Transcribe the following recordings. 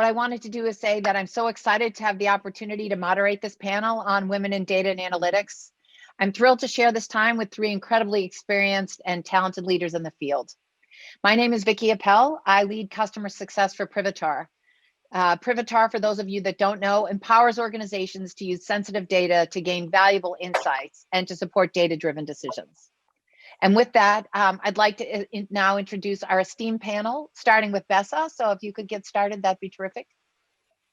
What I wanted to do is say that I'm so excited to have the opportunity to moderate this panel on women in data and analytics. I'm thrilled to share this time with three incredibly experienced and talented leaders in the field. My name is Vicky Appell. I lead customer success for Privitar. Privitar, for those of you that don't know, empowers organizations to use sensitive data to gain valuable insights and to support data-driven decisions. And with that, I'd like to now introduce our esteemed panel, starting with Besa. So if you could get started, that'd be terrific.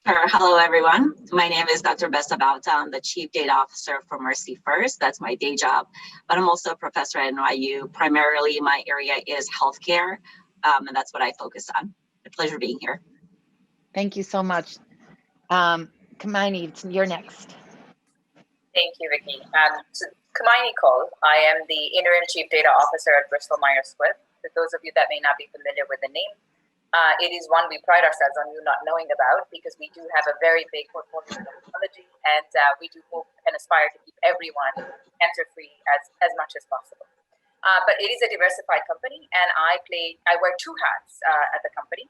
Sure. Hello, everyone. My name is Dr. Besa Bauta. I'm the Chief Data Officer for MercyFirst. That's my day job, but I'm also a professor at NYU. Primarily, my area is healthcare, and that's what I focus on. A pleasure being here. Thank you so much. Kamayini, you're next. Thank you, Vicky. Kamayini Kaul. I am the Interim Chief Data Officer at Bristol-Myers Squibb. For those of you that may not be familiar with the name, it is one we pride ourselves on you not knowing about, because we do have a very big portfolio of technology, and we do hope and aspire to keep everyone cancer-free as much as possible. But it is a diversified company, and I wear two hats at the company.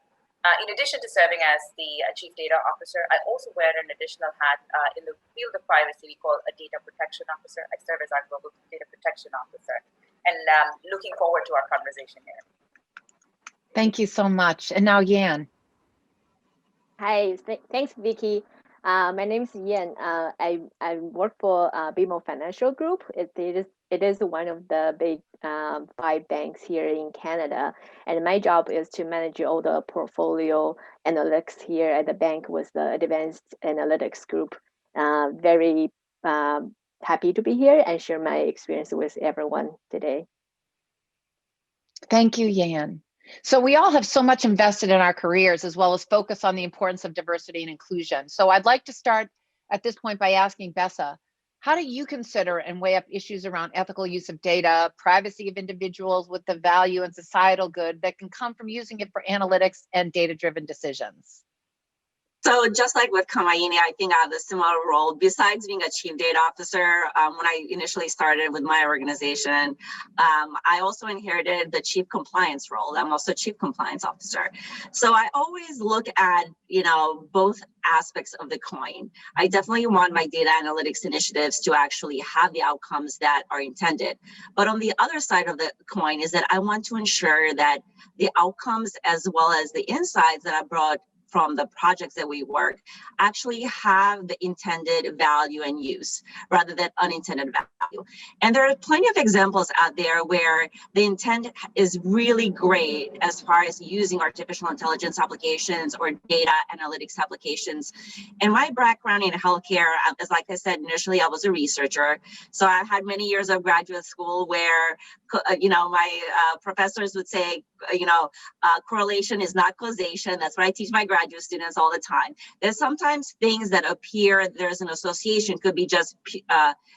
In addition to serving as the Chief Data Officer, I also wear an additional hat in the field of privacy we call a Data Protection Officer. I serve as our Global Data Protection Officer, and looking forward to our conversation here. Thank you so much. And now Yan. Hi, thanks, Vicky. My name is Yan. I work for BMO Financial Group. It is one of the big 5 banks here in Canada, and my job is to manage all the portfolio analytics here at the bank with the Advanced Analytics Group. Very happy to be here and share my experience with everyone today. Thank you, Yan. So we all have so much invested in our careers, as well as focus on the importance of diversity and inclusion. So I'd like to start at this point by asking Besa, how do you consider and weigh up issues around ethical use of data, privacy of individuals with the value and societal good that can come from using it for analytics and data-driven decisions? So just like with Kamayini, I think I have a similar role. Besides being a Chief Data Officer, when I initially started with my organization, I also inherited the Chief Compliance role. I'm also Chief Compliance Officer. So I always look at, both aspects of the coin. I definitely want my data analytics initiatives to actually have the outcomes that are intended. But on the other side of the coin is that I want to ensure that the outcomes as well as the insights that I brought from the projects that we work actually have the intended value and use rather than unintended value. And there are plenty of examples out there where the intent is really great as far as using artificial intelligence applications or data analytics applications. And my background in healthcare, as like I said, initially I was a researcher. So I had many years of graduate school where, my professors would say, correlation is not causation. That's what I teach my graduate students all the time. There's sometimes things that appear there's an association, could be just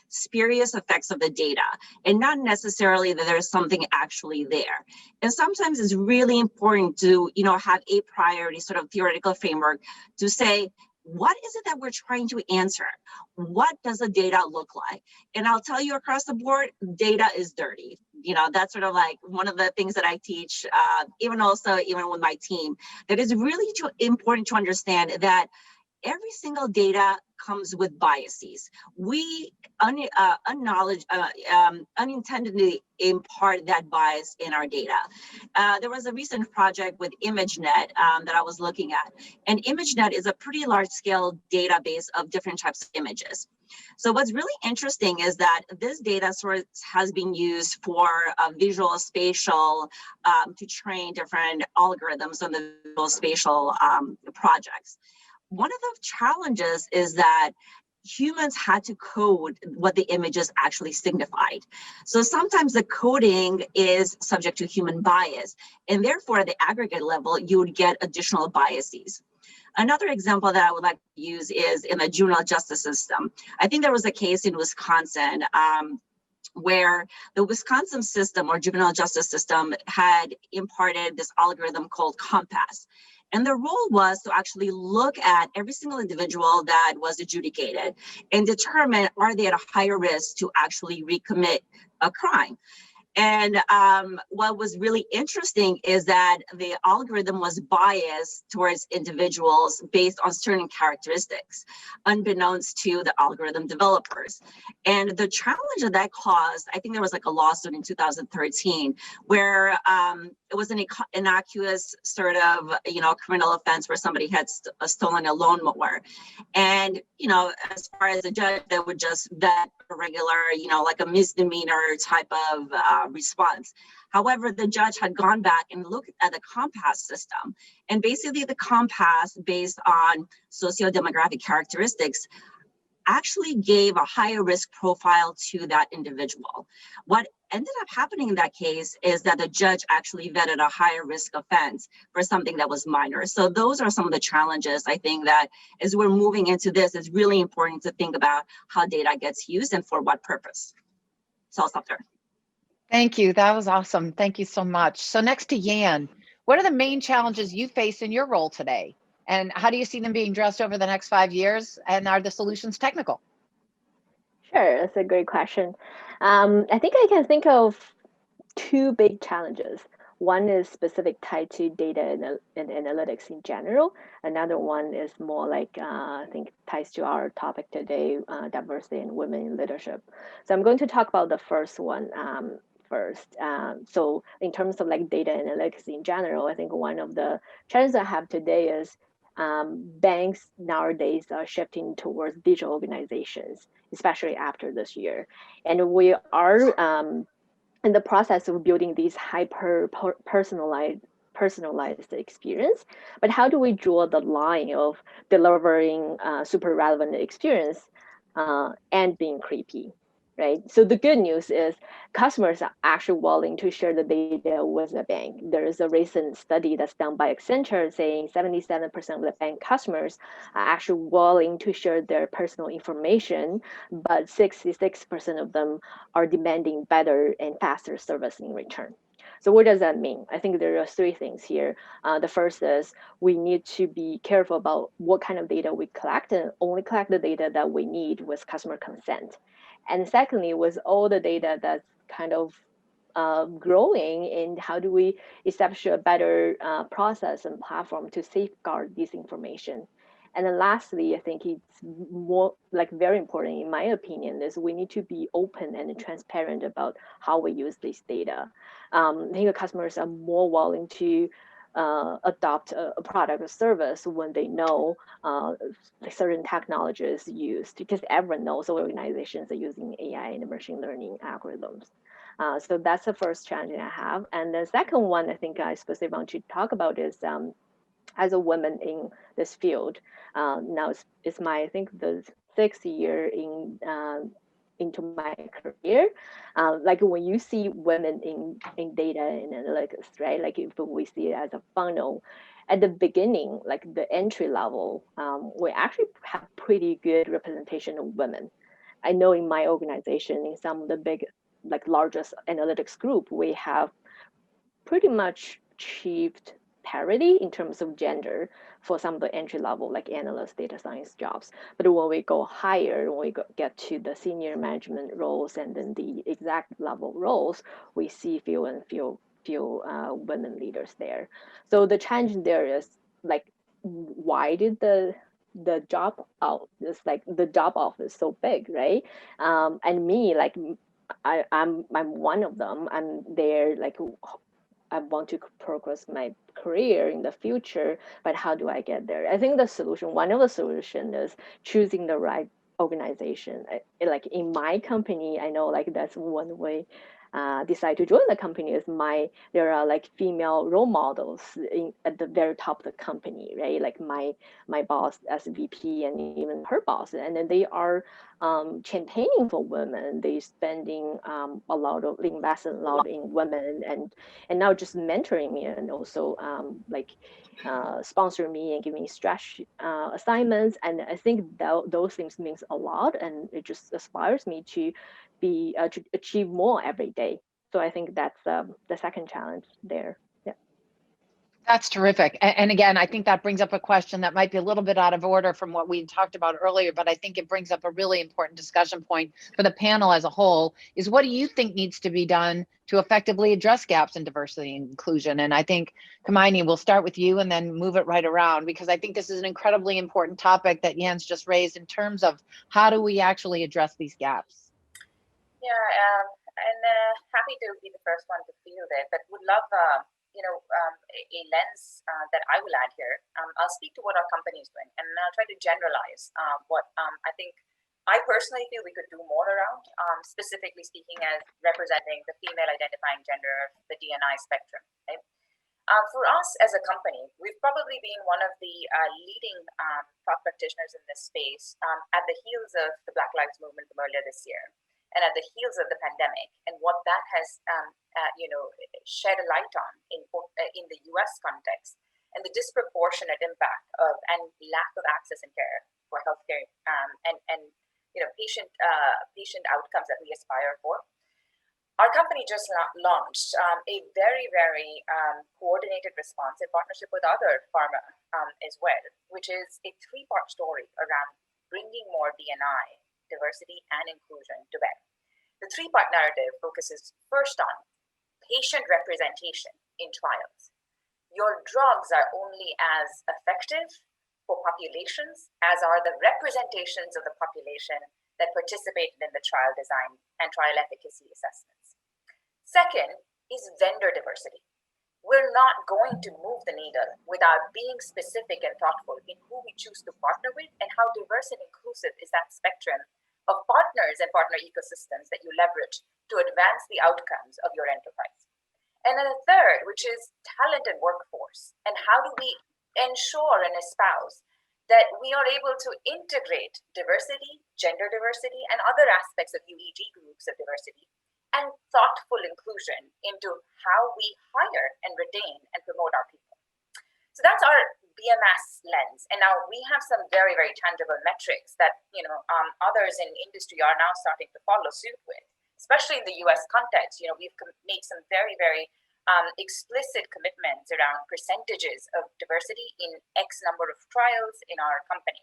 spurious effects of the data, and not necessarily that there's something actually there. And sometimes it's really important to have a priority sort of theoretical framework to say, what is it that we're trying to answer? What does the data look like? And I'll tell you across the board, data is dirty. That's sort of like one of the things that I teach, even with my team, that is really important to understand that every single data comes with biases. We unintendedly impart that bias in our data. There was a recent project with ImageNet that I was looking at, and ImageNet is a pretty large-scale database of different types of images. So what's really interesting is that this data source has been used for visual spatial to train different algorithms on the visual spatial projects. One of the challenges is that humans had to code what the images actually signified. So sometimes the coding is subject to human bias, and therefore at the aggregate level, you would get additional biases. Another example that I would like to use is in the juvenile justice system. I think there was a case in Wisconsin where the Wisconsin system or juvenile justice system had imparted this algorithm called Compass. And the role was to actually look at every single individual that was adjudicated and determine, are they at a higher risk to actually recommit a crime? And what was really interesting is that the algorithm was biased towards individuals based on certain characteristics, unbeknownst to the algorithm developers. And the challenge that that caused, I think there was like a lawsuit in 2013 where it was an innocuous sort of, criminal offense where somebody had stolen a lawnmower. And, as far as a judge, that would just vet a regular, like a misdemeanor type of response. However, the judge had gone back and looked at the compass system. And basically the compass based on socio-demographic characteristics actually gave a higher risk profile to that individual. What ended up happening in that case is that the judge actually vetted a higher risk offense for something that was minor. So those are some of the challenges, I think, that as we're moving into this, it's really important to think about how data gets used and for what purpose. So I'll stop there. Thank you. That was awesome. Thank you so much. So next to Yan, what are the main challenges you face in your role today? And how do you see them being addressed over the next 5 years? And are the solutions technical? Sure, that's a great question. I think I can think of two big challenges. One is specific tied to data and analytics in general. Another one is more like, I think ties to our topic today, diversity and women in leadership. So I'm going to talk about the first one first. So in terms of like data analytics in general, I think one of the challenges I have today is banks nowadays are shifting towards digital organizations, especially after this year. And we are in the process of building these personalized experience. But how do we draw the line of delivering super relevant experience and being creepy? Right. So the good news is customers are actually willing to share the data with the bank. There is a recent study that's done by Accenture saying 77% of the bank customers are actually willing to share their personal information, but 66% of them are demanding better and faster service in return. So what does that mean? I think there are three things here. The first is we need to be careful about what kind of data we collect and only collect the data that we need with customer consent. And secondly, with all the data that's kind of growing, and how do we establish a better process and platform to safeguard this information? And then lastly, I think it's more like very important, in my opinion, is we need to be open and transparent about how we use this data. I think the customers are more willing to adopt a product or service when they know certain technology is used, because everyone knows organizations are using AI and machine learning algorithms. So that's the first challenge I have. And the second one I think I specifically want to talk about is as a woman in this field. Now it's my, I think, the 6th year into my career. Like when you see women in data and analytics, right? Like if we see it as a funnel, at the beginning, like the entry level, we actually have pretty good representation of women. I know in my organization, in some of the big, like largest analytics group, we have pretty much achieved parity in terms of gender for some of the entry level like analyst data science jobs. But when we go higher, when we get to the senior management roles and then the exact level roles, we see few women leaders there. So the challenge there is like, why did the job out, it's like the job offer is so big, right? And me, like I'm one of them. I'm there, like I want to progress my career in the future, but how do I get there? I think the solution, one of the solutions is choosing the right organization. Like in my company, I know like that's one way decide to join the company is there are like female role models at the very top of the company, right? Like my boss as VP and even her boss, and then they are campaigning for women. They spending investing a lot in women, and now just mentoring me and also sponsor me and giving me stretch assignments. And I think those things means a lot, and it just inspires me to to achieve more every day. So I think that's the second challenge there. Yeah. That's terrific. And again, I think that brings up a question that might be a little bit out of order from what we talked about earlier, but I think it brings up a really important discussion point for the panel as a whole, is what do you think needs to be done to effectively address gaps in diversity and inclusion? And I think, Kamayini, we'll start with you and then move it right around, because I think this is an incredibly important topic that Jens just raised in terms of how do we actually address these gaps? Yeah, and happy to be the first one to field it, but would love a lens that I will add here. I'll speak to what our company is doing, and I'll try to generalize what I think I personally feel we could do more around, specifically speaking as representing the female identifying gender, the D&I spectrum. Right? For us as a company, we've probably been one of the leading thought practitioners in this space at the heels of the Black Lives Movement earlier this year, and at the heels of the pandemic, and what that has shed a light on in the U.S. context, and the disproportionate impact of and lack of access and care for healthcare, and patient outcomes that we aspire for. Our company just launched a very, very coordinated response in partnership with other pharma as well, which is a three-part story around bringing more D&I, diversity and inclusion to bear. The three-part narrative focuses first on patient representation in trials. Your drugs are only as effective for populations as are the representations of the population that participated in the trial design and trial efficacy assessments. Second is vendor diversity. We're not going to move the needle without being specific and thoughtful in who we choose to partner with and how diverse and inclusive is that spectrum of partners and partner ecosystems that you leverage to advance the outcomes of your enterprise. And then a third, which is talent and workforce, and how do we ensure and espouse that we are able to integrate diversity, gender diversity, and other aspects of UEG groups of diversity, and thoughtful inclusion into how we hire and retain and promote our people. So that's our BMS lens. And now we have some very, very tangible metrics that others in industry are now starting to follow suit with, especially in the US context. We've made some very, very explicit commitments around percentages of diversity in X number of trials in our company.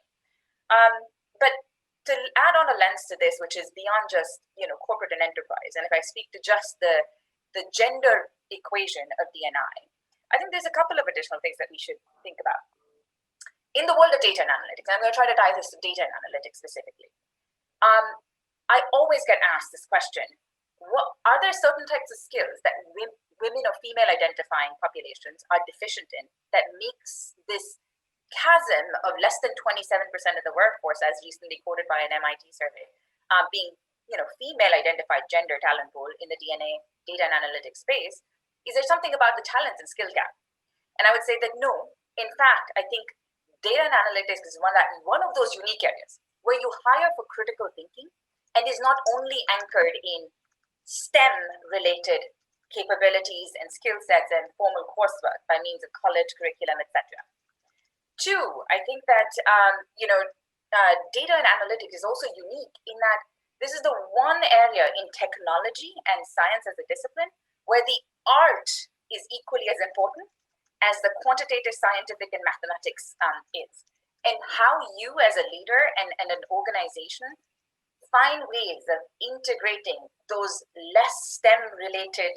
But to add on a lens to this, which is beyond just corporate and enterprise, and if I speak to just the gender equation of D&I think there's a couple of additional things that we should think about. In the world of data and analytics, I'm going to try to tie this to data and analytics specifically. I always get asked this question: are there certain types of skills that women or female identifying populations are deficient in that makes this chasm of less than 27% of the workforce, as recently quoted by an MIT survey, being female identified gender talent pool in the DNA data and analytics space? Is there something about the talents and skill gap? And I would say that no. In fact, I think data and analytics is one of those unique areas where you hire for critical thinking and is not only anchored in STEM-related capabilities and skill sets and formal coursework by means of college curriculum, etc. Two, I think that data and analytics is also unique in that this is the one area in technology and science as a discipline where the art is equally as important as the quantitative, scientific, and mathematics is. And how you as a leader and an organization find ways of integrating those less STEM-related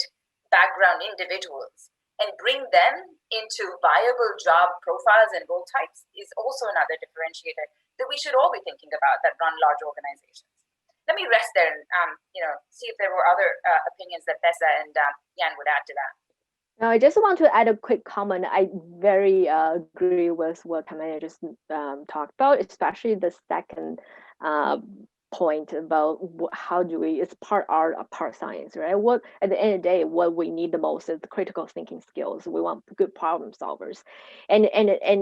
background individuals and bring them into viable job profiles and role types is also another differentiator that we should all be thinking about that run large organizations. Let me rest there and see if there were other opinions that Besa and Jan would add to that. Now, I just want to add a quick comment. I very agree with what Kamayini just talked about, especially the second point about how do we, it's part art, part science, right? What at the end of the day, what we need the most is the critical thinking skills. We want good problem solvers, and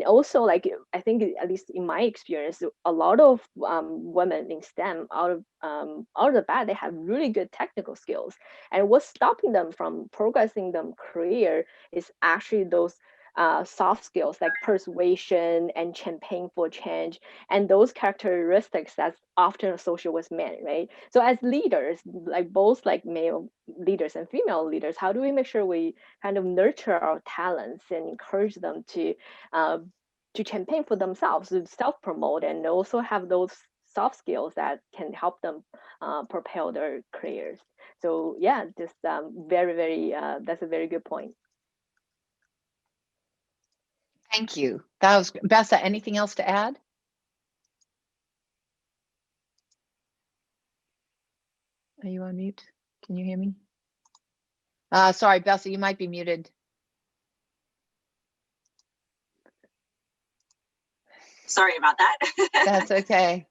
also, like, I think at least in my experience, a lot of women in STEM out of the bat, they have really good technical skills, and what's stopping them from progressing their career is actually those soft skills like persuasion and champagne for change, and those characteristics that's often associated with men, right? So as leaders, like both like male leaders and female leaders, how do we make sure we kind of nurture our talents and encourage them to campaign for themselves, to self-promote, and also have those soft skills that can help them propel their careers? So yeah, just very, that's a very good point. Thank you. That was Besa. Anything else to add? Are you on mute? Can you hear me? Sorry, Besa, you might be muted. Sorry about that. That's okay.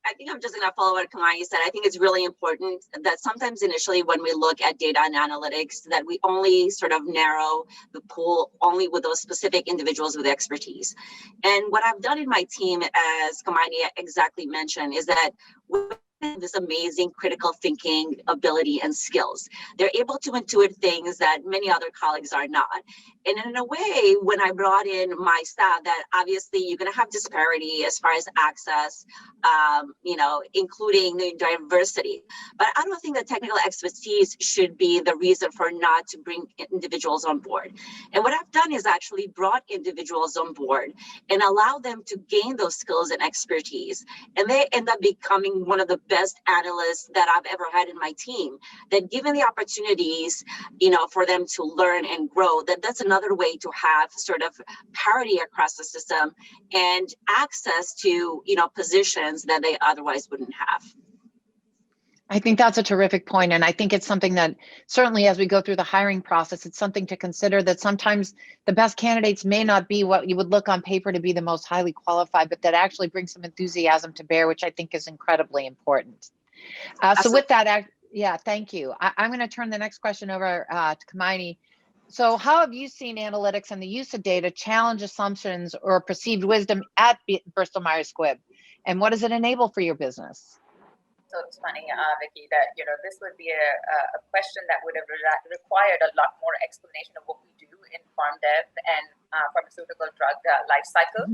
I think I'm just going to follow what Kamayini said. I think it's really important that sometimes initially when we look at data and analytics, that we only sort of narrow the pool only with those specific individuals with expertise. And what I've done in my team, as Kamayini exactly mentioned, is that with this amazing critical thinking ability and skills, they're able to intuit things that many other colleagues are not. And in a way, when I brought in my staff, that obviously you're going to have disparity as far as access, including the diversity. But I don't think that technical expertise should be the reason for not to bring individuals on board. And what I've done is actually brought individuals on board and allow them to gain those skills and expertise. And they end up becoming one of the best analysts that I've ever had in my team. That given the opportunities, for them to learn and grow, that's another way to have sort of parity across the system and access to, positions that they otherwise wouldn't have. I think that's a terrific point. And I think it's something that certainly as we go through the hiring process, it's something to consider, that sometimes the best candidates may not be what you would look on paper to be the most highly qualified, but that actually brings some enthusiasm to bear, which I think is incredibly important. So with that, yeah, thank you. I'm going to turn the next question over to Kamayini. So how have you seen analytics and the use of data challenge assumptions or perceived wisdom at Bristol-Myers Squibb? And what does it enable for your business? So it's funny, Vicki, that this would be a question that would have required a lot more explanation of what we do in farm dev and pharmaceutical drug life cycle,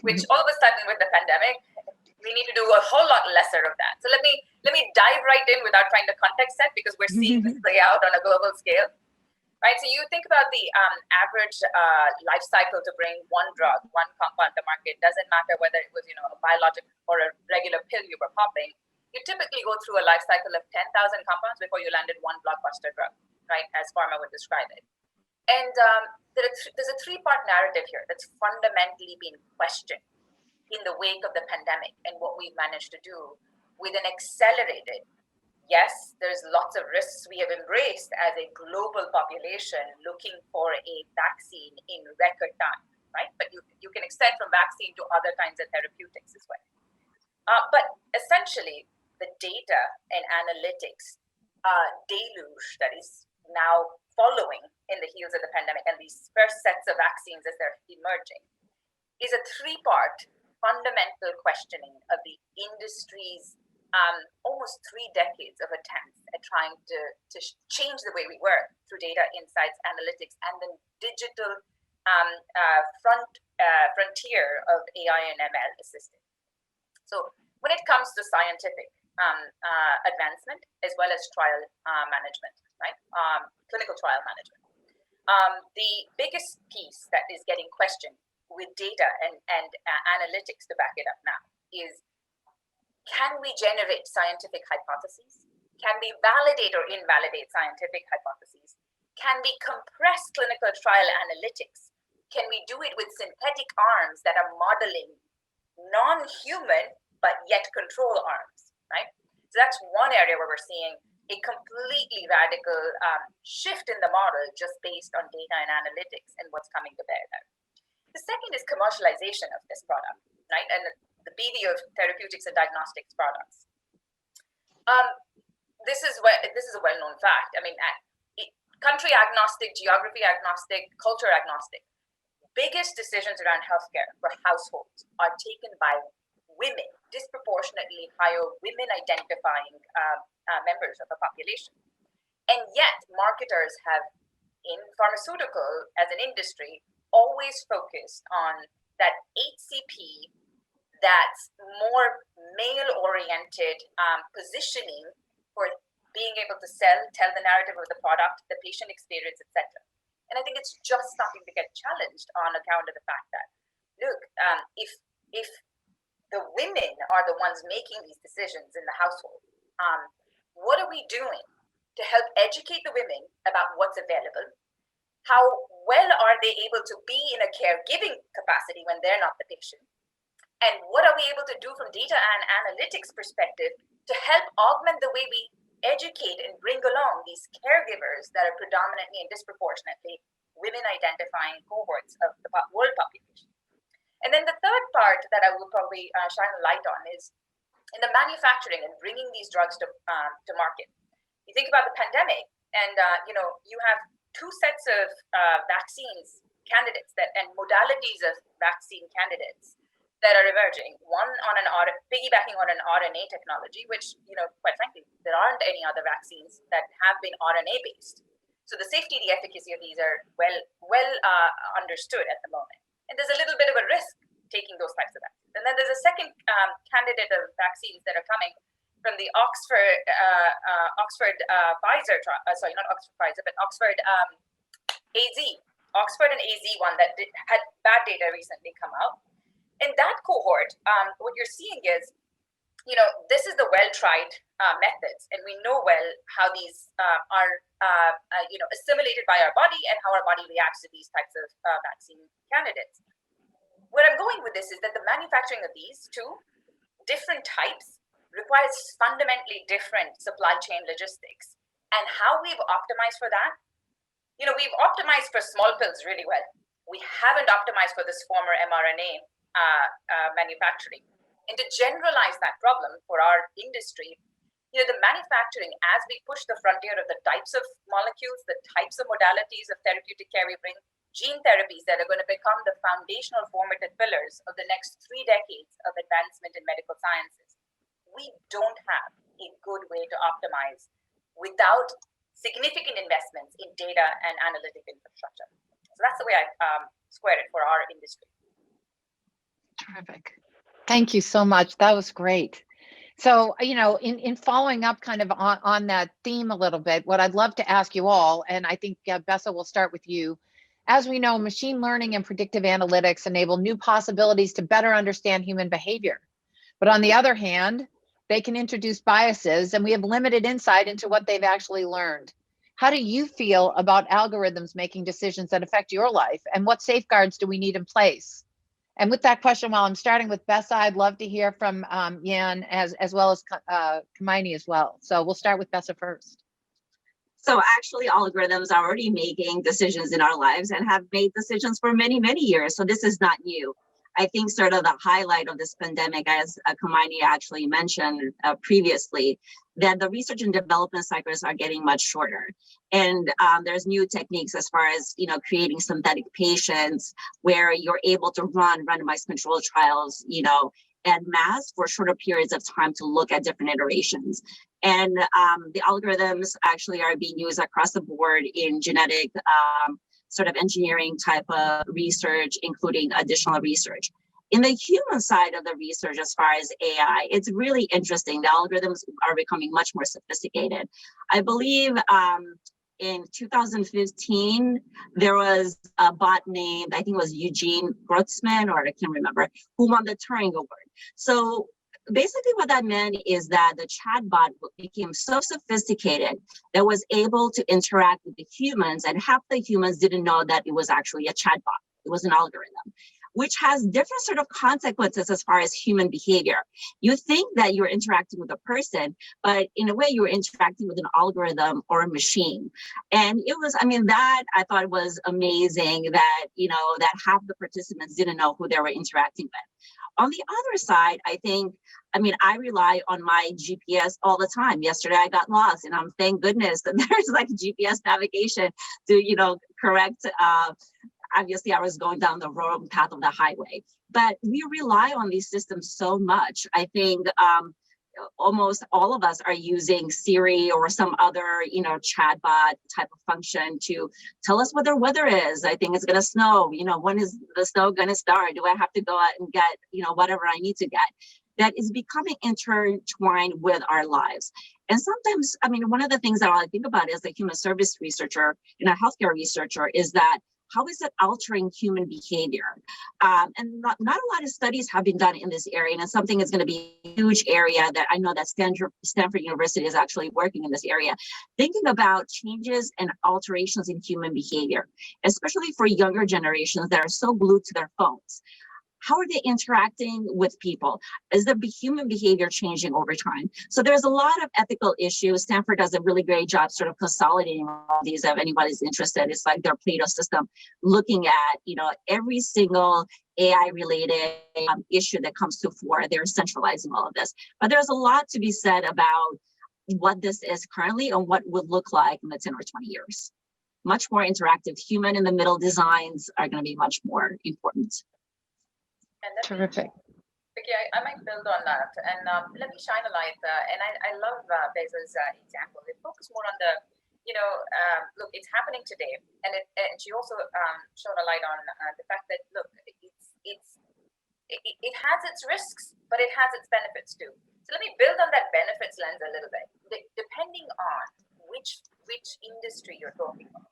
which all of a sudden with the pandemic, we need to do a whole lot lesser of that. So let me dive right in without trying to context set, because we're seeing this play out on a global scale. Right, so you think about the average life cycle to bring one drug, one compound to market. Doesn't matter whether it was a biologic or a regular pill you were popping. You typically go through a life cycle of 10,000 compounds before you landed one blockbuster drug, right? As pharma would describe it. And there's a three-part narrative here that's fundamentally being questioned in the wake of the pandemic and what we've managed to do with an accelerated. Yes, there's lots of risks we have embraced as a global population looking for a vaccine in record time, right? But you can extend from vaccine to other kinds of therapeutics as well. But essentially, the data and analytics deluge that is now following in the heels of the pandemic and these first sets of vaccines as they're emerging is a three-part fundamental questioning of the industry's almost 3 decades of attempts at trying to change the way we work through data, insights, analytics, and the digital frontier of AI and ML assisted. So when it comes to scientific advancement as well as trial management, right? Clinical trial management. The biggest piece that is getting questioned with data and analytics to back it up now is, can we generate scientific hypotheses? Can we validate or invalidate scientific hypotheses? Can we compress clinical trial analytics? Can we do it with synthetic arms that are modeling non-human but yet control arms, right? So that's one area where we're seeing a completely radical shift in the model just based on data and analytics and what's coming to bear there. The second is commercialization of this product, right? And the beauty of therapeutics and diagnostics products. This is a well-known fact. I mean, country agnostic, geography agnostic, culture agnostic. Biggest decisions around healthcare for households are taken by women, disproportionately higher women identifying members of the population. And yet marketers have, in pharmaceutical as an industry, always focused on that HCP that's more male-oriented positioning for being able to tell the narrative of the product, the patient experience, etc. And I think it's just starting to get challenged on account of the fact that, look, if the women are the ones making these decisions in the household, what are we doing to help educate the women about what's available? How well are they able to be in a caregiving capacity when they're not the patient? And what are we able to do from data and analytics perspective to help augment the way we educate and bring along these caregivers that are predominantly and disproportionately women identifying cohorts of the world population? And then the third part that I will probably shine a light on is in the manufacturing and bringing these drugs to market. You think about the pandemic, and you have two sets of vaccines candidates and modalities of vaccine candidates that are emerging. One on piggybacking on an RNA technology, which, quite frankly, there aren't any other vaccines that have been RNA based. So the safety, the efficacy of these are well understood at the moment. And there's a little bit of a risk taking those types of vaccines. And then there's a second candidate of vaccines that are coming from the Oxford Pfizer, sorry, not Oxford Pfizer, but Oxford and AZ one that had bad data recently come out. In that cohort, what you're seeing is, this is the well-tried methods, and we know well how these are, assimilated by our body and how our body reacts to these types of vaccine candidates. Where I'm going with this is that the manufacturing of these two different types requires fundamentally different supply chain logistics. And how we've optimized for that, we've optimized for small pills really well. We haven't optimized for this former mRNA manufacturing. And to generalize that problem for our industry, the manufacturing, as we push the frontier of the types of molecules, the types of modalities of therapeutic care we bring, gene therapies that are going to become the foundational formative pillars of the next 3 decades of advancement in medical sciences, we don't have a good way to optimize without significant investments in data and analytic infrastructure. So that's the way I square it for our industry. Terrific. Thank you so much. That was great. So, in following up kind of on that theme a little bit, what I'd love to ask you all, and I think Besa will start with you. As we know, machine learning and predictive analytics enable new possibilities to better understand human behavior. But on the other hand, they can introduce biases, and we have limited insight into what they've actually learned. How do you feel about algorithms making decisions that affect your life, and what safeguards do we need in place? And with that question, while I'm starting with Besa, I'd love to hear from Yan as well as Kamayini as well. So we'll start with Besa first. So actually, algorithms are already making decisions in our lives and have made decisions for many, many years. So this is not new. I think sort of the highlight of this pandemic, as Kamayini actually mentioned previously, that the research and development cycles are getting much shorter. And there's new techniques as far as, creating synthetic patients where you're able to run randomized controlled trials, en masse for shorter periods of time to look at different iterations. And the algorithms actually are being used across the board in genetic sort of engineering type of research, including additional research. In the human side of the research, as far as AI, it's really interesting. The algorithms are becoming much more sophisticated. I believe in 2015, there was a bot named, I think it was Eugene Grotzman, or I can't remember, who won the Turing Award. So basically what that meant is that the chatbot became so sophisticated that was able to interact with the humans, and half the humans didn't know that it was actually a chatbot. It was an algorithm, which has different sort of consequences as far as human behavior. You think that you're interacting with a person, but in a way you're interacting with an algorithm or a machine. And it was, that I thought was amazing that, that half the participants didn't know who they were interacting with. On the other side, I think, I rely on my GPS all the time. Yesterday I got lost, and I'm thank goodness that there's like GPS navigation to, correct, obviously I was going down the wrong path of the highway, but we rely on these systems so much. I think almost all of us are using Siri or some other, chatbot type of function to tell us what the weather is. I think it's going to snow. When is the snow going to start? Do I have to go out and get, whatever I need to get? That is becoming intertwined with our lives. And sometimes, one of the things that I think about as a human service researcher and a healthcare researcher is that how is it altering human behavior? And not a lot of studies have been done in this area, and it's something that's going to be a huge area that I know that Stanford University is actually working in this area, thinking about changes and alterations in human behavior, especially for younger generations that are so glued to their phones. How are they interacting with people? Is the human behavior changing over time? So there's a lot of ethical issues. Stanford does a really great job sort of consolidating all these. If anybody's interested, it's like their Plato system, looking at every single AI related issue that comes to fore. They're centralizing all of this. But there's a lot to be said about what this is currently and what would look like in the 10 or 20 years. Much more interactive. Human in the middle designs are going to be much more important. Terrific. Vicky, I might build on that, and let me shine a light. And I love Besa's example. It focuses more on the, look, it's happening today, and she also shone a light on the fact that look, it has its risks, but it has its benefits too. So let me build on that benefits lens a little bit. Depending on which industry you're talking about,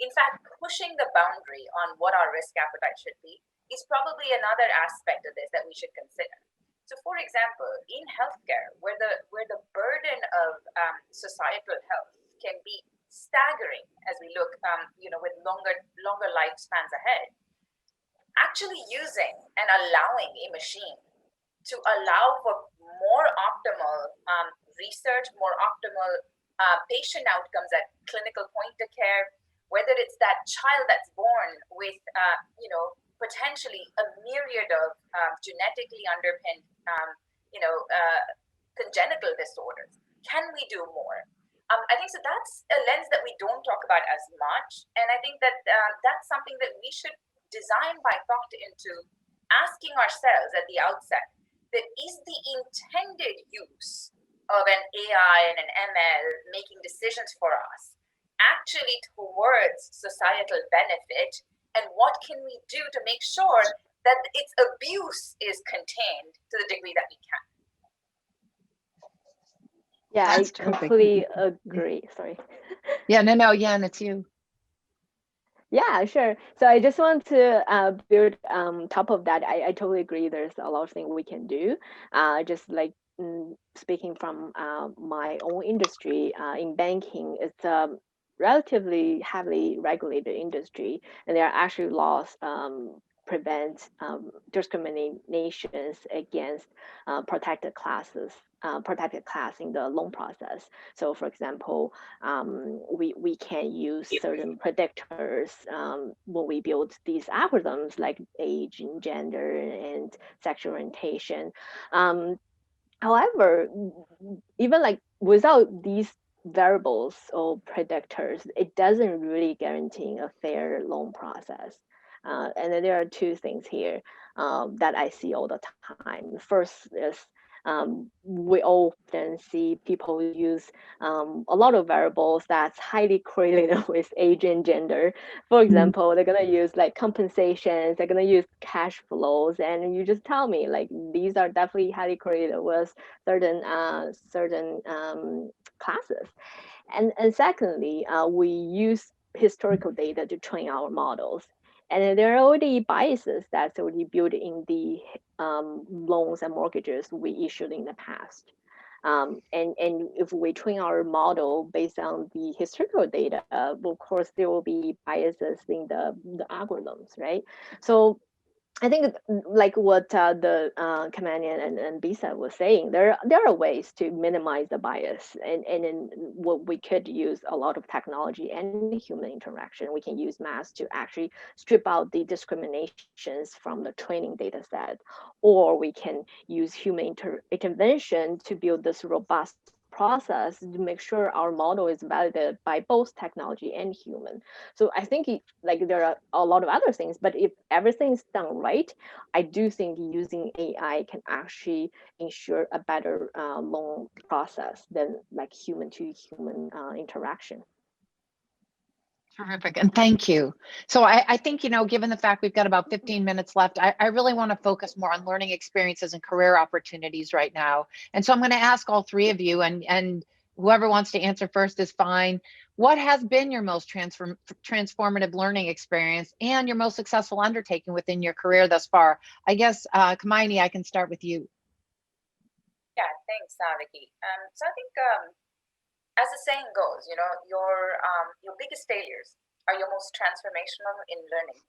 in fact, pushing the boundary on what our risk appetite should be is probably another aspect of this that we should consider. So, for example, in healthcare, where the burden of societal health can be staggering as we look, with longer lifespans ahead, actually using and allowing a machine to allow for more optimal research, more optimal patient outcomes at clinical point of care, whether it's that child that's born with, potentially a myriad of genetically underpinned, congenital disorders. Can we do more? I think so. That's a lens that we don't talk about as much, and I think that that's something that we should design by thought into asking ourselves at the outset: that is the intended use of an AI and an ML making decisions for us actually towards societal benefit? And what can we do to make sure that its abuse is contained to the degree that we can? Yeah, That's I completely agree. Sorry. Yeah, no, Yan, it's you. Yeah, sure. So I just want to build top of that. I totally agree. There's a lot of things we can do. Just like speaking from my own industry in banking, it's relatively heavily regulated industry, and there are actually laws prevent discriminations against protected class in the loan process. So, for example, we can use certain predictors when we build these algorithms, like age and gender and sexual orientation. However, even like without these variables or predictors, it doesn't really guarantee a fair loan process. And then there are two things here that I see all the time. The first is we often see people use a lot of variables that's highly correlated with age and gender. For example, they're going to use like compensations, they're going to use cash flows, and you just tell me like these are definitely highly correlated with certain classes. And secondly, we use historical data to train our models. And there are already biases that's already built in the loans and mortgages we issued in the past. And if we train our model based on the historical data, of course, there will be biases in the algorithms, right? So I think like what the Kamayini and Besa was saying, there are ways to minimize the bias, and in what we could use a lot of technology and human interaction. We can use math to actually strip out the discriminations from the training data set, or we can use human intervention to build this robust process to make sure our model is validated by both technology and human. So I think like there are a lot of other things, but if everything is done right, I do think using AI can actually ensure a better loan process than like human to human interaction. Terrific, and thank you. So I think, given the fact we've got about 15 minutes left, I really want to focus more on learning experiences and career opportunities right now. And so I'm going to ask all three of you, and whoever wants to answer first is fine. What has been your most transformative learning experience and your most successful undertaking within your career thus far? I guess, Kamayini, I can start with you. Yeah, thanks, Vicky. So I think, as the saying goes, your biggest failures are your most transformational in learning.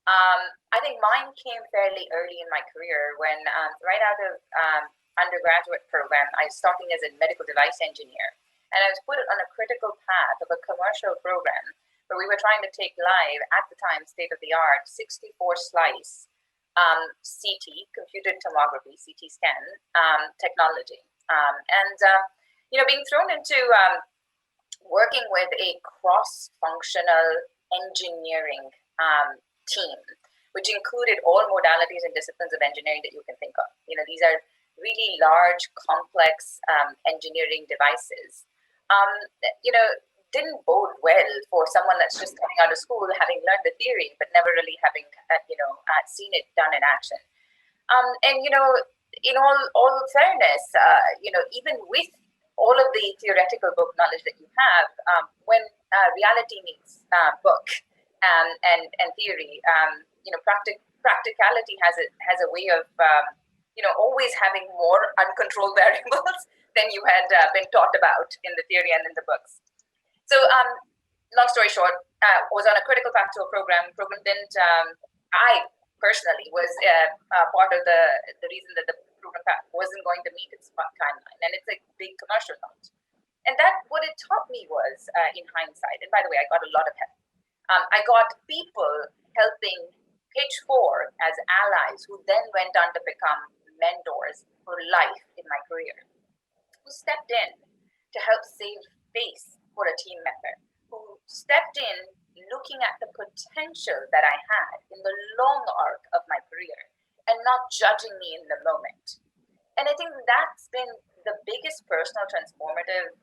I think mine came fairly early in my career when, right out of undergraduate program, I was starting as a medical device engineer, and I was put on a critical path of a commercial program where we were trying to take live, at the time, state-of-the-art 64-slice CT, computed tomography, CT scan technology. Being thrown into working with a cross-functional engineering team, which included all modalities and disciplines of engineering that you can think of. These are really large, complex engineering devices. Didn't bode well for someone that's just coming out of school, having learned the theory, but never really having, seen it done in action. In all fairness, even with all of the theoretical book knowledge that you have, when reality meets book and theory, practicality has a way of always having more uncontrolled variables than you had been taught about in the theory and in the books. So, long story short, was on a critical path to a program. Program didn't. I personally was part of the reason that the program path wasn't going to meet its timeline, and it's a big commercial launch. And what it taught me was, in hindsight, and by the way, I got a lot of help. I got people helping pitch for as allies who then went on to become mentors for life in my career, who stepped in to help save face for a team member, who stepped in looking at the potential that I had in the long arc of my career and not judging me in the moment. And I think that's been the biggest personal transformative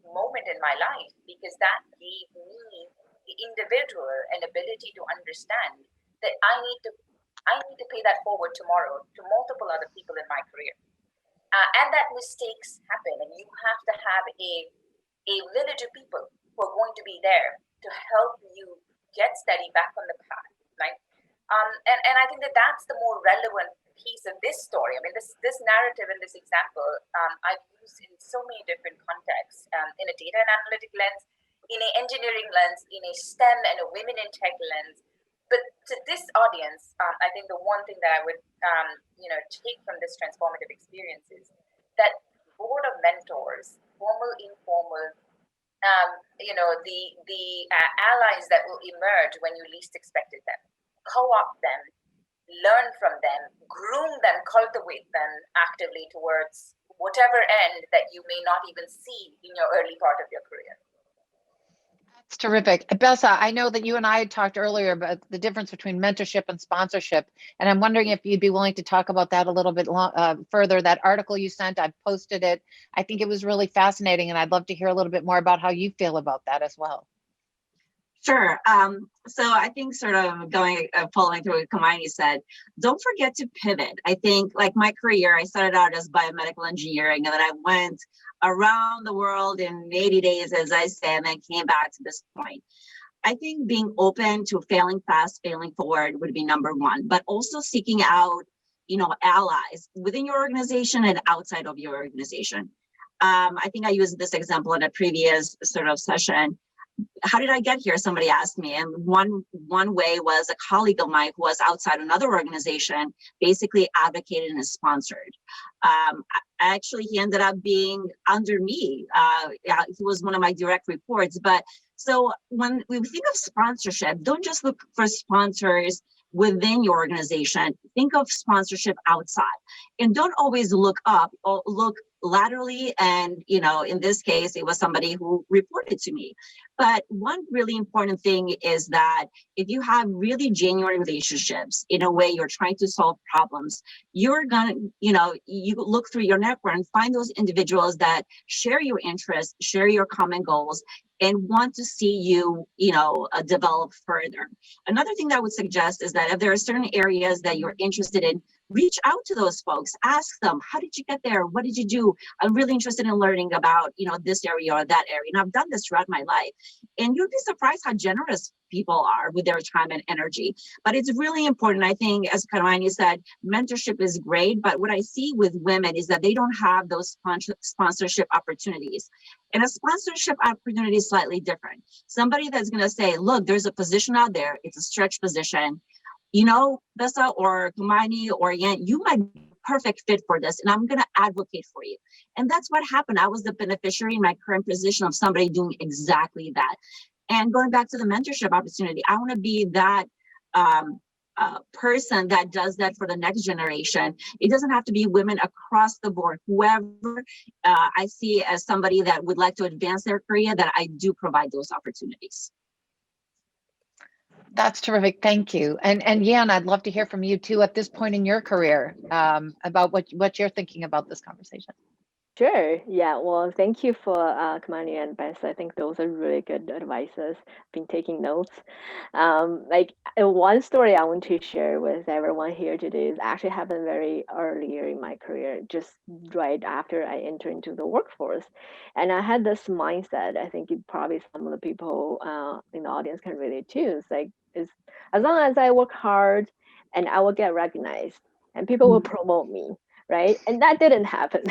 moment in my life, because that gave me, the individual, an ability to understand that I need to pay that forward tomorrow to multiple other people in my career. And that mistakes happen, and you have to have a village of people who are going to be there to help you get steady back on the path, right? And I think that's the more relevant piece of this story. I mean, this narrative and this example I've used in so many different contexts, in a data and analytic lens, in an engineering lens, in a STEM and a women in tech lens. But to this audience, I think the one thing that I would take from this transformative experience is that board of mentors, formal, informal, the allies that will emerge when you least expected them. Co-opt them, learn from them, groom them, cultivate them actively towards whatever end that you may not even see in your early part of your career. That's terrific. Besa, I know that you and I had talked earlier about the difference between mentorship and sponsorship, and I'm wondering if you'd be willing to talk about that a little bit further. That article you sent, I posted it. I think it was really fascinating, and I'd love to hear a little bit more about how you feel about that as well. Sure. So I think sort of following through what Kamayini said, don't forget to pivot. I think like my career, I started out as biomedical engineering, and then I went around the world in 80 days, as I said, and then came back to this point. I think being open to failing fast, failing forward would be number one, but also seeking out, allies within your organization and outside of your organization. I think I used this example in a previous sort of session. How did I get here? Somebody asked me. And one way was a colleague of mine who was outside another organization, basically advocated and sponsored. Actually, he ended up being under me. He was one of my direct reports. But so when we think of sponsorship, don't just look for sponsors within your organization. Think of sponsorship outside. And don't always look up or look laterally, and in this case, it was somebody who reported to me. But one really important thing is that if you have really genuine relationships, in a way you're trying to solve problems, you're gonna, you look through your network and find those individuals that share your interests, share your common goals, and want to see you, develop further. Another thing that I would suggest is that if there are certain areas that you're interested in, reach out to those folks, ask them, how did you get there? What did you do? I'm really interested in learning about, this area or that area. And I've done this throughout my life. And you'd be surprised how generous people are with their time and energy. But it's really important, I think, as Kamayini said, mentorship is great. But what I see with women is that they don't have those sponsorship opportunities. And a sponsorship opportunity is slightly different. Somebody that's going to say, look, there's a position out there. It's a stretch position. Besa or Kamayini or Yan, you might be a perfect fit for this, and I'm going to advocate for you. And that's what happened. I was the beneficiary in my current position of somebody doing exactly that. And going back to the mentorship opportunity, I want to be that person that does that for the next generation. It doesn't have to be women across the board. Whoever I see as somebody that would like to advance their career, that I do provide those opportunities. That's terrific. Thank you. And Yan, I'd love to hear from you too at this point in your career about what you're thinking about this conversation. Sure. Yeah. Well, thank you for Kamayini and Besa. I think those are really good advices. Been taking notes. One story I want to share with everyone here today is actually happened very earlier in my career, just right after I entered into the workforce. And I had this mindset. I think probably some of the people in the audience can relate too. It's as long as I work hard and I will get recognized and people will promote me. Right, and that didn't happen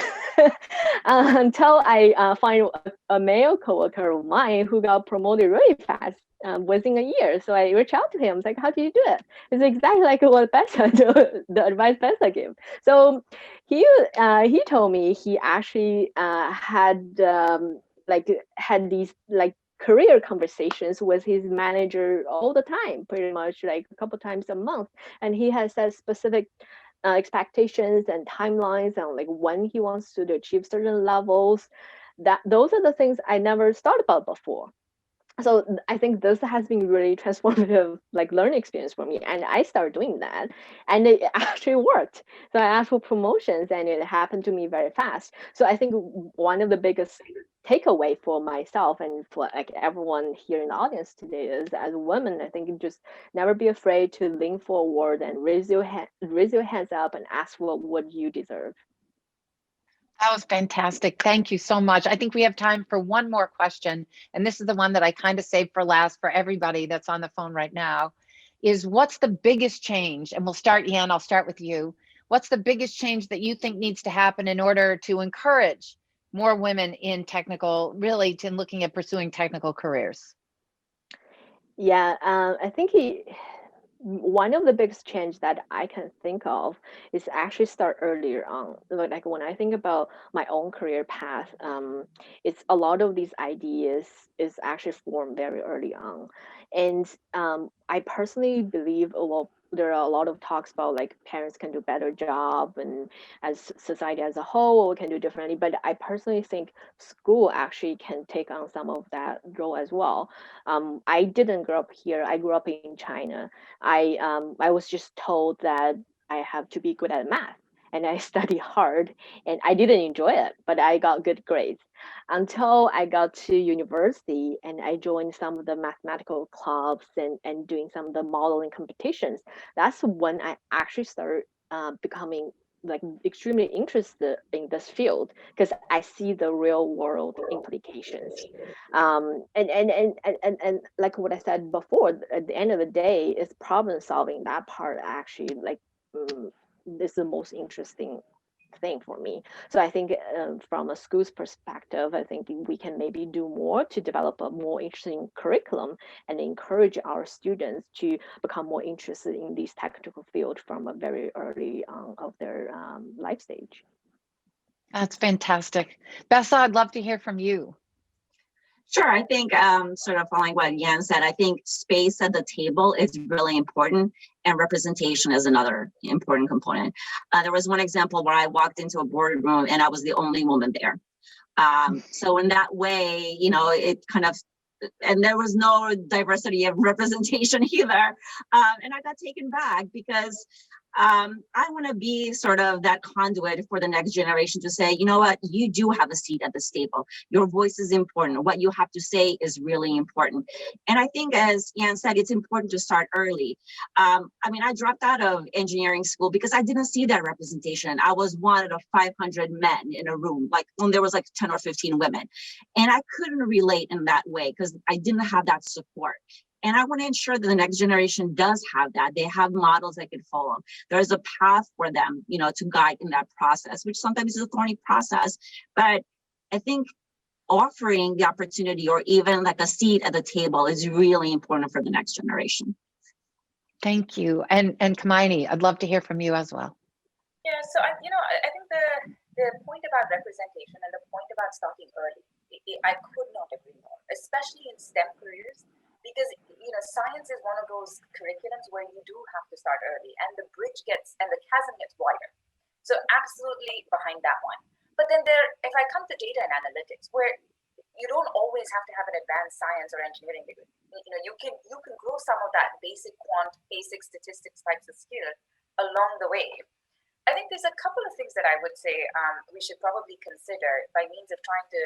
until I find a male coworker of mine who got promoted really fast within a year. So I reached out to him. I was like, "How do you do it?" It's exactly like what Besa, the advice Besa gave. So he told me he actually had these career conversations with his manager all the time, pretty much like a couple times a month, and he has set specific expectations and timelines and when he wants to achieve certain levels. Those are the things I never thought about before. So I think this has been really transformative learning experience for me, and I started doing that and it actually worked. So I asked for promotions and it happened to me very fast. So I think one of the biggest takeaway for myself and for everyone here in the audience today is, as women, I think just never be afraid to lean forward and raise your hands up and ask for what you deserve. That was fantastic. Thank you so much. I think we have time for one more question. And this is the one that I kind of saved for last for everybody that's on the phone right now, is what's the biggest change? And we'll start, Yan, I'll start with you. What's the biggest change that you think needs to happen in order to encourage more women in really to looking at pursuing technical careers? Yeah, I think one of the biggest change that I can think of is actually start earlier on. Like when I think about my own career path, it's a lot of these ideas is actually formed very early on. And I personally believe there are a lot of talks about parents can do a better job and as society as a whole we can do differently. But I personally think school actually can take on some of that role as well. I didn't grow up here. I grew up in China. I was just told that I have to be good at math, and I studied hard, and I didn't enjoy it, but I got good grades until I got to university and I joined some of the mathematical clubs and doing some of the modeling competitions. That's when I actually started becoming extremely interested in this field because I see the real world implications. And like what I said before, at the end of the day, is problem solving. That part actually is the most interesting thing for me. So I think from a school's perspective, I think we can maybe do more to develop a more interesting curriculum and encourage our students to become more interested in these technical fields from a very early on of their life stage. That's fantastic. Besa, I'd love to hear from you. Sure. I think sort of following what Yan said, I think space at the table is really important, and representation is another important component. There was one example where I walked into a boardroom and I was the only woman there. So in that way, you know, it kind of, and there was no diversity of representation either. And I got taken back because I want to be sort of that conduit for the next generation to say, you know what, you do have a seat at this table. Your voice is important. What you have to say is really important. And I think, as Yan said, it's important to start early. I mean, I dropped out of engineering school because I didn't see that representation. I was one out of 500 men in a room, like when there was like 10 or 15 women. And I couldn't relate in that way because I didn't have that support. And I want to ensure that the next generation does have that. They have models they can follow. There's a path for them, you know, to guide in that process, which sometimes is a thorny process. But I think offering the opportunity or even like a seat at the table is really important for the next generation. Thank you. And Kamayini, I'd love to hear from you as well. Yeah, so I think the point about representation and the point about starting early, I could not agree more, especially in STEM careers, because science is one of those curriculums where you do have to start early, and the bridge gets and the chasm gets wider. So absolutely behind that one. But then if I come to data and analytics, where you don't always have to have an advanced science or engineering degree. You can grow some of that basic quant, basic statistics types of skill along the way. I think there's a couple of things that I would say we should probably consider by means of trying to,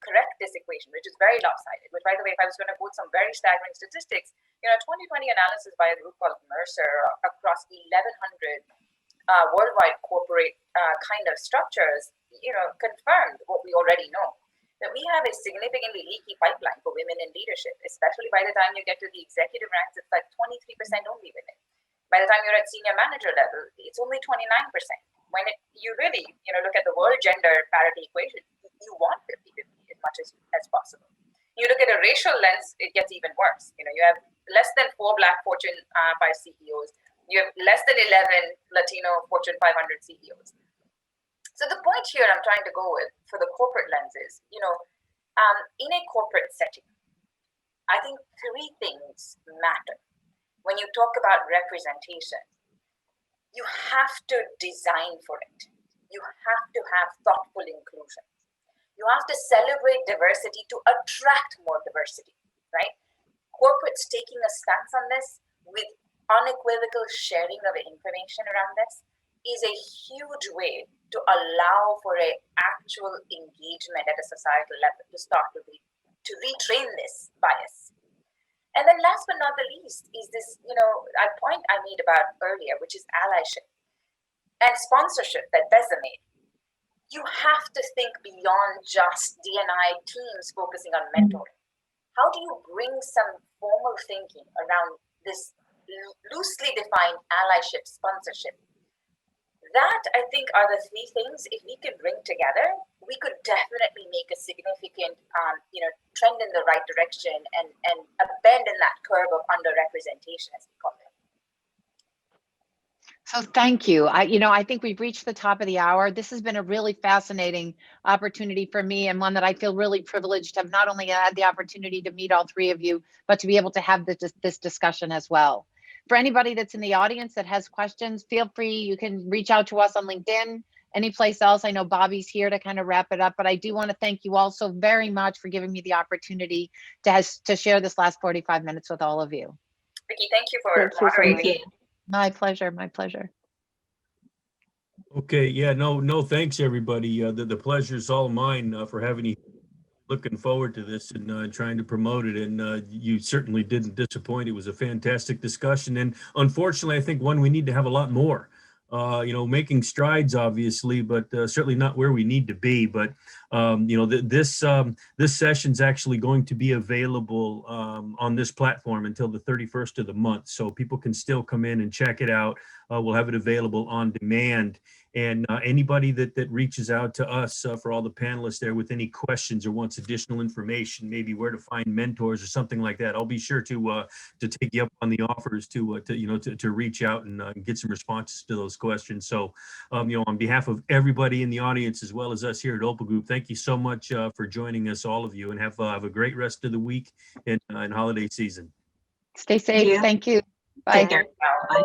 correct this equation, which is very lopsided. Which, by the way, if I was going to quote some very staggering statistics, 2020 analysis by a group called Mercer across 1,100 worldwide corporate kind of structures, confirmed what we already know, that we have a significantly leaky pipeline for women in leadership, especially by the time you get to the executive ranks, it's like 23% only women. By the time you're at senior manager level, it's only 29%. When you really, look at the world gender parity equation, you want 50-50 as much as possible. You look at a racial lens, it gets even worse. You have less than 4 Black Fortune 5 CEOs. You have less than 11 Latino Fortune 500 CEOs. So the point here I'm trying to go with for the corporate lens is, in a corporate setting, I think 3 things matter. When you talk about representation, you have to design for it. You have to have thoughtful inclusion. You have to celebrate diversity to attract more diversity, right? Corporates taking a stance on this with unequivocal sharing of information around this is a huge way to allow for an actual engagement at a societal level to start to retrain this bias. And then last but not the least is this, a point I made about earlier, which is allyship and sponsorship that Besa made. You have to think beyond just D&I teams focusing on mentoring. How do you bring some formal thinking around this loosely defined allyship, sponsorship? That, I think, are the 3 things, if we could bring together, we could definitely make a significant, trend in the right direction and a bend in that curve of underrepresentation, as we call it. So thank you. I think we've reached the top of the hour. This has been a really fascinating opportunity for me, and one that I feel really privileged to have not only had the opportunity to meet all 3 of you, but to be able to have this discussion as well. For anybody that's in the audience that has questions, feel free. You can reach out to us on LinkedIn, any place else. I know Bobby's here to kind of wrap it up, but I do want to thank you all so very much for giving me the opportunity to share this last 45 minutes with all of you. Vicki, thank you for moderating. My pleasure. My pleasure. Okay. Yeah. No. Thanks, everybody. The pleasure is all mine for having you. Looking forward to this and trying to promote it. And you certainly didn't disappoint. It was a fantastic discussion. And unfortunately, I think one we need to have a lot more. Making strides, obviously, but certainly not where we need to be. But this session's actually going to be available on this platform until the 31st of the month, so people can still come in and check it out. We'll have it available on demand. And anybody that reaches out to us for all the panelists there with any questions or wants additional information, maybe where to find mentors or something like that, I'll be sure to take you up on the offers to reach out and get some responses to those questions. So, on behalf of everybody in the audience, as well as us here at Opal Group, thank you thank you so much for joining us, all of you, and have a great rest of the week and holiday season. Stay safe. you. Thank you. Bye. Take care. Bye.